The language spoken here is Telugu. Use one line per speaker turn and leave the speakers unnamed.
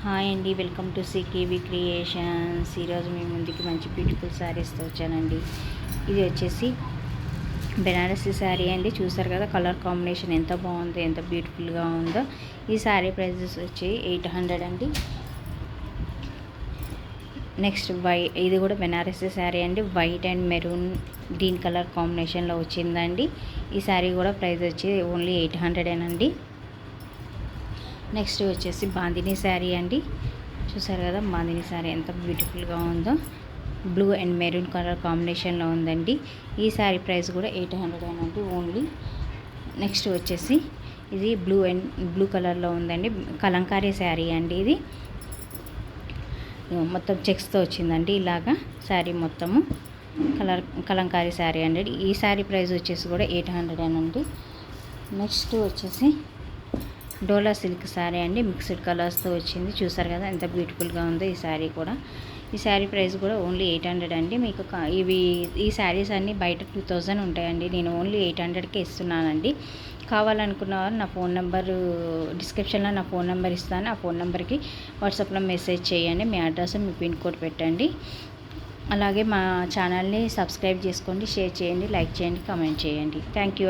హాయ్ అండి, వెల్కమ్ టు సికేవి క్రియేషన్స్. ఈరోజు మీ ముందుకి మంచి బ్యూటిఫుల్ శారీస్తో వచ్చానండి. ఇది వచ్చేసి బెనారసీ శారీ అండి. చూసారు కదా కలర్ కాంబినేషన్ ఎంత బాగుందో, ఎంత బ్యూటిఫుల్గా ఉందో. ఈ శారీ ప్రైజెస్ వచ్చి 800 అండి. నెక్స్ట్ ఇది కూడా బెనారసీ శారీ అండి. White and maroon green colour కాంబినేషన్లో వచ్చిందండి. ఈ శారీ కూడా ప్రైస్ వచ్చి ఓన్లీ 800 అండి. నెక్స్ట్ వచ్చేసి బాందిని శారీ అండి. చూసారు కదా బాందిని శారీ ఎంత బ్యూటిఫుల్గా ఉందో. బ్లూ అండ్ మెరూన్ కలర్ కాంబినేషన్లో ఉందండి. ఈ శారీ ప్రైస్ కూడా 800 అండి ఓన్లీ. నెక్స్ట్ వచ్చేసి ఇది బ్లూ కలర్లో ఉందండి. కలంకారీ శారీ అండి. ఇది మొత్తం చెక్స్తో వచ్చిందండి. ఇలాగా శారీ మొత్తము కలంకారీ శారీ అండి. ఈ శారీ ప్రైస్ వచ్చేసి కూడా 800 అండి. నెక్స్ట్ వచ్చేసి డోలా సిల్క్ శారీ అండి. మిక్స్డ్ కలర్స్తో వచ్చింది. చూసారు కదా ఎంత బ్యూటిఫుల్గా ఉందో ఈ శారీ కూడా. ఈ శారీ ప్రైస్ కూడా ఓన్లీ 800 అండి. మీకు ఈ శారీస్ అన్నీ బయట 2000 ఉంటాయండి. నేను ఓన్లీ 800కే ఇస్తున్నానండి. కావాలనుకున్న వారు నా ఫోన్ నెంబర్ డిస్క్రిప్షన్లో నా ఫోన్ నెంబర్ ఇస్తాను. ఆ ఫోన్ నెంబర్కి వాట్సాప్లో మెసేజ్ చేయండి. మీ అడ్రస్, మీ పిన్ కోడ్ పెట్టండి. అలాగే మా ఛానల్ని సబ్స్క్రైబ్ చేసుకోండి, షేర్ చేయండి, లైక్ చేయండి, కామెంట్ చేయండి. Thank you.